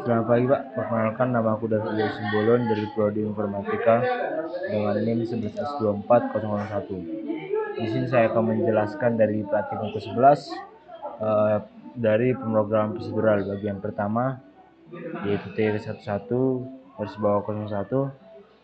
Selamat pagi Pak, perkenalkan nama aku David Simbolon dari Prodi Informatika dengan NIM 11S24001. Di sini saya akan menjelaskan dari praktikum ke-11 dari pemrograman prosedural bagian pertama, yaitu T11-01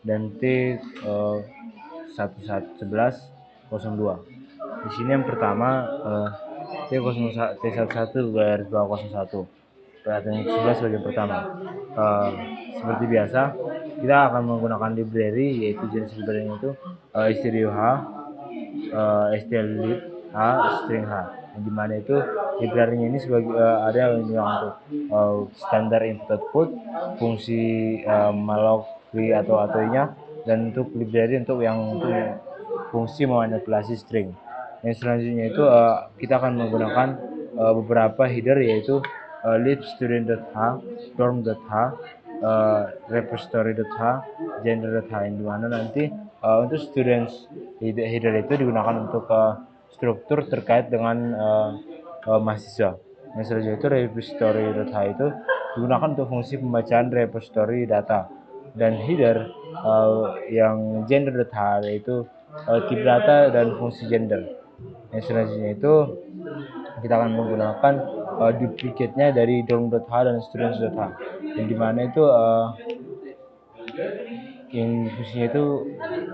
dan T1102. Di sini yang pertama T11-01 perhatian ke-11 bagian pertama. Seperti biasa, kita akan menggunakan library, yaitu jenis library itu stereo H, STL H, string H. Di mana itu library ini sebagai ada yang untuk standar input output, fungsi malloc, free atau nya, dan untuk library untuk fungsi memanipulasi string. Yang selanjutnya itu kita akan menggunakan beberapa header, yaitu lib student.h, dorm.h, repository.h, gender.h, di mana nanti untuk students header itu digunakan untuk struktur terkait dengan mahasiswa. Yang selanjutnya itu repository.h itu digunakan untuk fungsi pembacaan repository data, dan header yang gender.h yaitu tip data dan fungsi gender. Yang selanjutnya itu kita akan menggunakan duplicate-nya dari dorm.h dan students.h, yang dimana itu yang fungsinya itu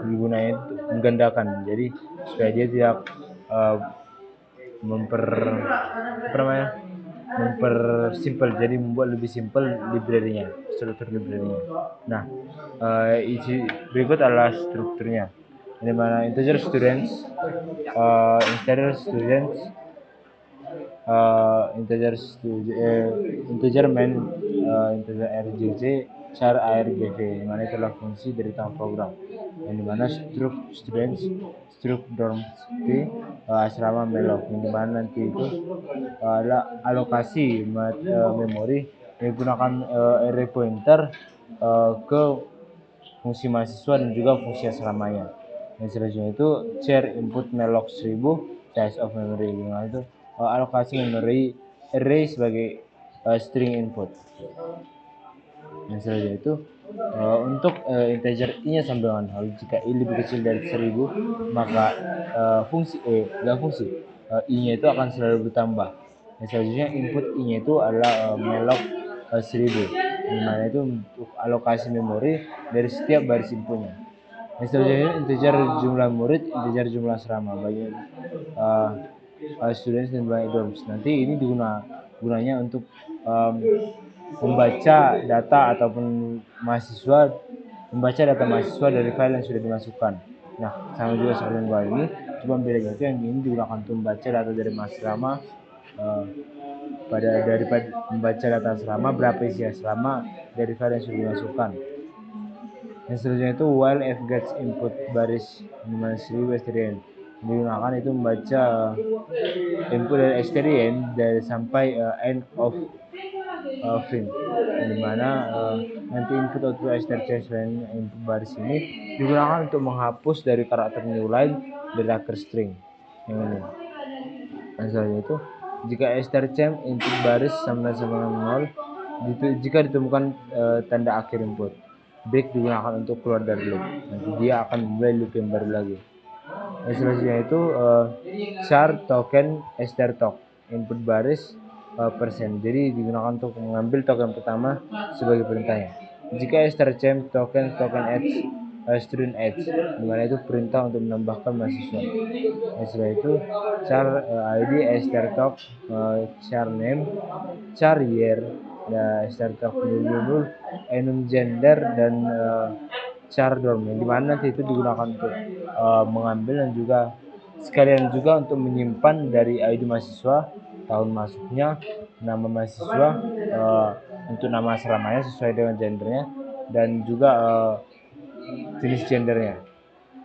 digunakan menggandakan, jadi supaya dia tidak mempersimpel, jadi membuat lebih simpel library-nya, struktur library-nya. Nah, berikut adalah strukturnya, di mana integer students, integer main, integer rjc, char argv, di mana itulah fungsi dari tahap program, yang dimana struk students, struk dorm asrama malloc, yang dimana nanti itu adalah alokasi memori menggunakan array pointer ke fungsi mahasiswa dan juga fungsi asramanya. Yang selanjutnya itu share input malloc 1000 size of memory, di mana itu alokasi memori array sebagai string input. Yang selanjutnya itu untuk integer i-nya sama dengan hal, jika i lebih kecil dari 1000 maka i-nya itu akan selalu bertambah. Yang selanjutnya input i-nya itu adalah malloc 1000, dimana itu untuk alokasi memori dari setiap baris inputnya. Yang selanjutnya integer jumlah murid, integer jumlah asrama bagi students dan bagi dorms. Nanti ini gunanya untuk membaca data ataupun membaca data mahasiswa dari file yang sudah dimasukkan. Nah, sama juga seperti yang bawah ini, cuma bedanya itu yang ini digunakan untuk membaca data dari asrama daripada membaca data asrama berapa isi asrama dari file yang sudah dimasukkan. Yang selanjutnya itu while f gets input baris -1000 string, digunakan itu membaca input dari string dari sampai end of string, dimana nanti input output strc selain input baris ini digunakan untuk menghapus dari karakter new line dari akhir string yang ini. Yang selanjutnya itu jika strc input baris sama dengan 0, jika ditemukan tanda akhir input, break digunakan untuk keluar dari loop, nanti dia akan memulai loop yang baru lagi. Yang selanjutnya itu char token strtok input baris persen, jadi digunakan untuk mengambil token pertama sebagai perintahnya. Jika strcm token h student h, dimana itu perintah untuk menambahkan mahasiswa. Setelah itu char id strtok char name char year strtok enum gender dan char dorm, yang dimana nanti itu digunakan untuk mengambil dan juga sekalian juga untuk menyimpan dari ID mahasiswa, tahun masuknya, nama mahasiswa, untuk nama asramanya sesuai dengan gendernya, dan juga jenis gendernya.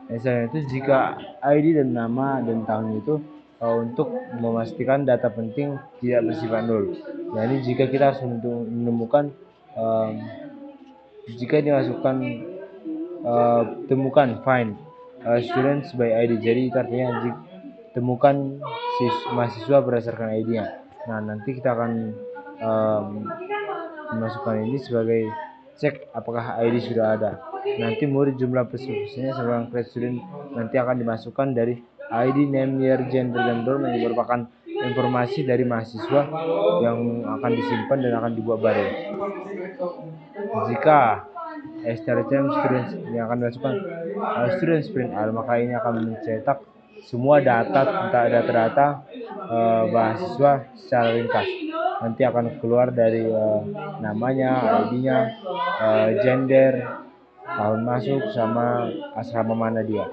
Misalnya itu jika ID dan nama dan tahun itu untuk memastikan data penting tidak bersifat nol. Nah, ini jika kita harus menemukan jika dimasukkan temukan find students by ID, jadi itu artinya temukan mahasiswa berdasarkan ID-nya. Nah, nanti kita akan dimasukkan ini sebagai cek apakah ID sudah ada. Nanti murid jumlah pesertanya seorang create student nanti akan dimasukkan dari ID, name, year, gender, dan dorm yang merupakan informasi dari mahasiswa yang akan disimpan dan akan dibuat baru. Jika STRCM students yang akan dimasukkan student print al, maka ini akan mencetak semua data mahasiswa secara ringkas. Nanti akan keluar dari namanya, ID-nya, gender, tahun masuk, sama asrama mana dia.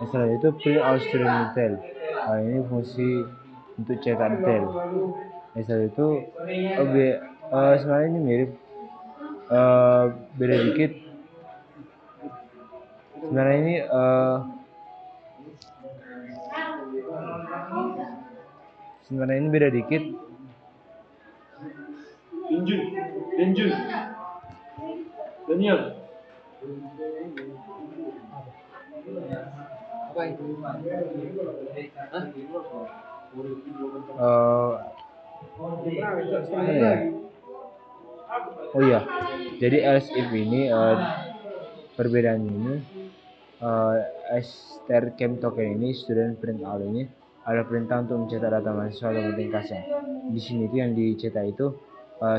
Setelah itu print all student detail. Ini fungsi untuk cetak detail. Setelah itu sebenarnya ini mirip, beda dikit. Sebenarnya ini beda dikit. Injun, Daniel. Oh iya, jadi else if ini perbedaannya ini STRCM token ini student print out ini ada perintah untuk mencetak data mahasiswa dan ringkasnya. Di sini itu yang dicetak itu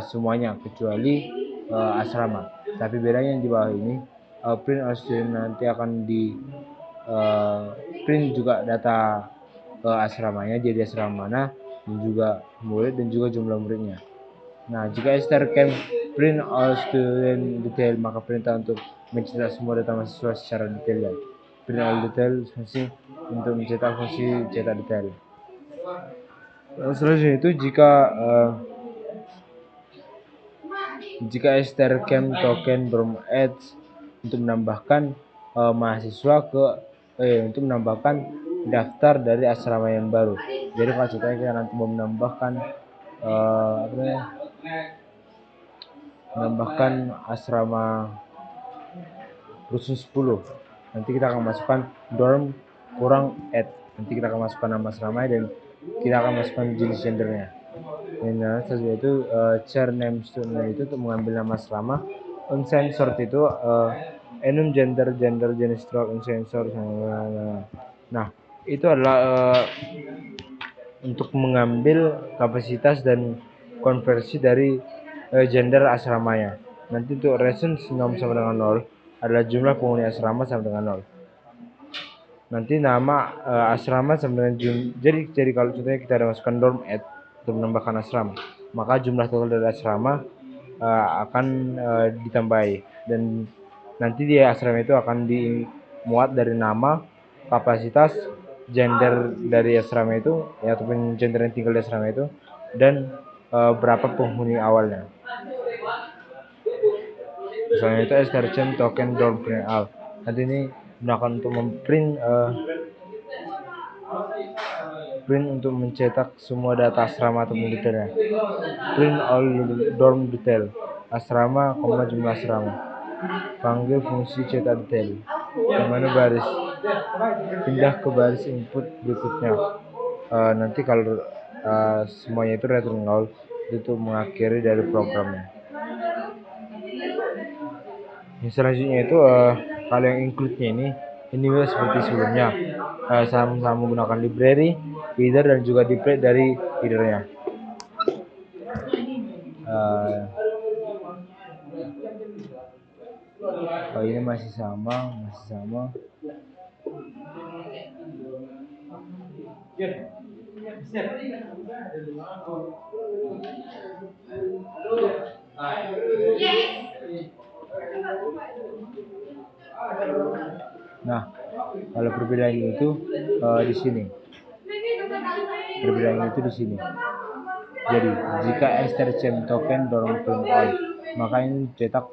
semuanya kecuali asrama. Tapi bedanya yang di bawah ini print all student nanti akan di print juga data asramanya, jadi asrama mana, dan juga murid dan juga jumlah muridnya. Nah, jika STRCM print all student detail, maka perintah untuk mencetak semua data mahasiswa secara detail. Print all detail fungsi untuk mencetak fungsi cetak detail. Selanjutnya itu jika STRCM token dorm adds untuk menambahkan mahasiswa untuk menambahkan daftar dari asrama yang baru. Jadi kalau contohnya kita nanti mau menambahkan asrama rusun 10, nanti kita akan masukkan dorm kurang add, nanti kita akan masukkan nama asramanya dan kita akan masukkan jenis gendernya. Dan selanjutnya itu share name student itu untuk mengambil nama asrama. Uncensored itu enum gender jenis stroke uncensored. Nah, itu adalah untuk mengambil kapasitas dan konversi dari gender asramanya. Nanti untuk reason nom sama dengan 0 adalah jumlah penghuni asrama sama dengan 0. Nanti nama asrama sama dengan jadi kalau contohnya kita ada masukkan dorm add untuk menambahkan asrama, maka jumlah total dari asrama akan ditambahi, dan nanti di asrama itu akan dimuat dari nama, kapasitas, gender dari asrama itu ataupun gender yang tinggal di asrama itu, dan berapa penghuni awalnya. Misalnya itu STRCM token dorm print al. Nanti ini gunakan untuk memprint untuk mencetak semua data asrama atau detailnya. Print all dorm detail asrama, jumlah asrama. Panggil fungsi cetak detail. Yang mana baris? Pindah ke baris input berikutnya. Nanti kalau semuanya itu return 0, itu mengakhiri dari programnya. Yang selanjutnya itu kalau yang include-nya ini seperti sebelumnya, sama menggunakan library, header, dan juga deploy dari header-nya. Ini masih sama. Nah, kalau perbedaannya itu di sini. Jadi, jika STRCM token dorm print all, maka ini cetak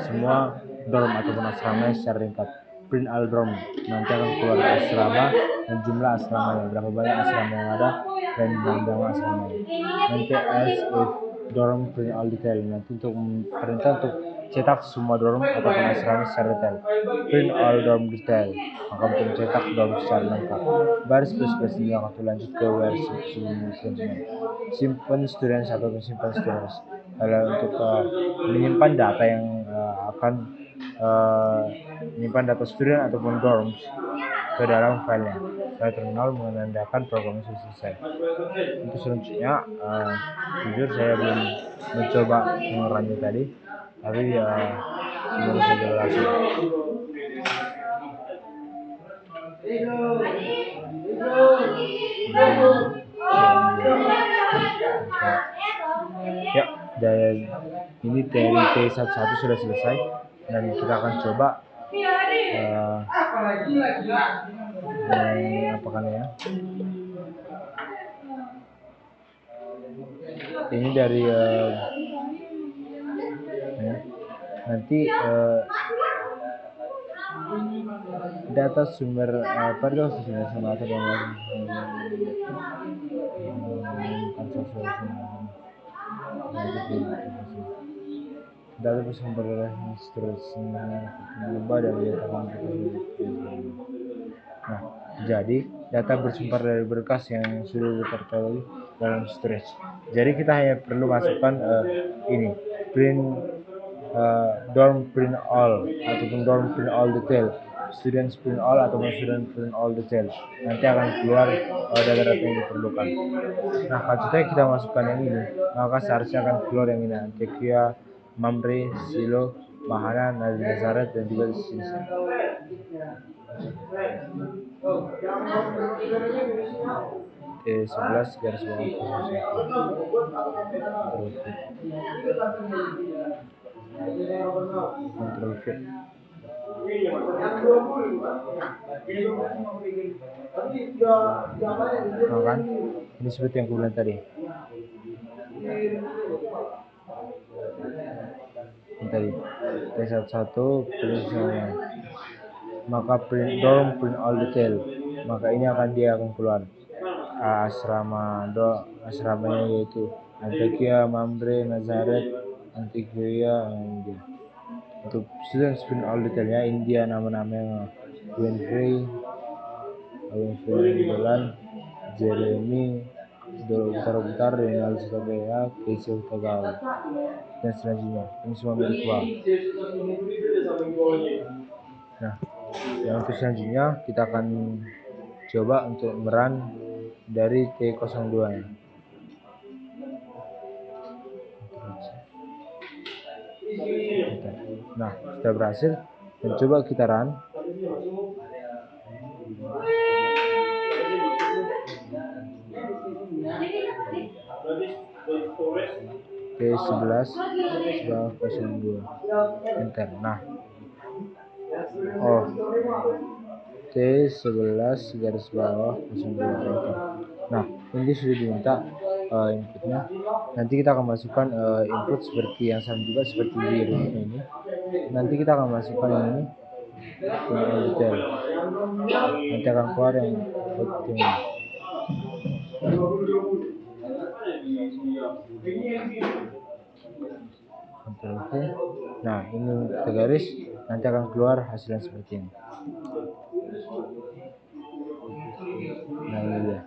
semua dorm ataupun asrama secara ringkat. Print all dorm, nanti akan keluar asrama dan jumlah asramanya, berapa banyak asrama yang ada dan nama asramanya. Nanti as if dorm print all detail, nanti untuk perintah untuk cetak semua dorm ataupun asrama secara detail. Print all dorm detail, maka untuk mencetak dorm secara lengkap. Baris plus ini akan lanjut ke baris selanjutnya. Simpan students ataupun simpan students. adalah untuk menyimpan data yang akan menyimpan data student ataupun dorms ke dalam filenya. File terminal menandakan program itu selesai. Untuk selanjutnya, jujur saya belum mencoba mengurangi tadi, tapi semoga saja berhasil. Ya, dan ini dari T11 sudah selesai, dan kita akan coba apakan ya. Ini dari nanti data sumber pardon sama atau data bersumber seterusnya mengubah dan menyatakan. Nah, jadi data bersumber dari berkas yang sudah tertera dalam storage. Jadi kita hanya perlu masukkan ini print dorm print all ataupun dorm print all detail, student print all ataupun student print all detail. Nanti akan keluar data-data yang diperlukan. Nah, kalau kita masukkan yang ini, maka seharusnya akan keluar yang ini: Antekia, Mamre, Silo, Mahana, Nazaret, dan juga seterusnya. T11 garis bawah Ctrl V. Nah kan, ini seperti yang aku bilang tadi. T11 print maka dorm print all detail, maka ini dia akan keluar asramanya yaitu Antekia, Mamre, Nazaret, Antekia, India. Untuk student print all detailnya India nama-namanya Winfrey, Dolan, Jeremy, Utara, Renal Surabaya, Casey Utagawa, dan selanjutnya. Ini semua milik gua. Nah, yang untuk selanjutnya kita akan coba untuk merun dari T02 nya. Nah, sudah berhasil, dan coba kita run. T11 02 enter. Nah, T11 garis bawah 02 enter. Nah, ini sudah diminta inputnya. Nanti kita akan masukkan input seperti yang sama juga seperti di remote ini. Nanti kita akan masukkan yang ini detail. Nanti akan keluar yang output ini. Nah, ini kita garis, nanti akan keluar hasilnya seperti ini. Nah, ini dia.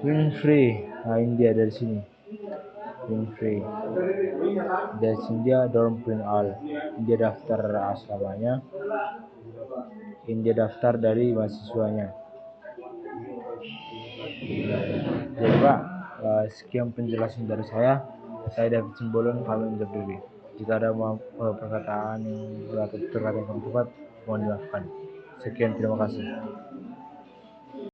Winfrey, nah ini dia dari sini. Winfrey, dari sini dia dorm print all. Dia daftar asramanya, ini dia daftar dari mahasiswanya. Jadi Pak, sekian penjelasan dari saya. Saya David Simbolon, pamit undur diri. Jika ada perkataan yang tepat, mohon dimaafkan. Sekian, terima kasih.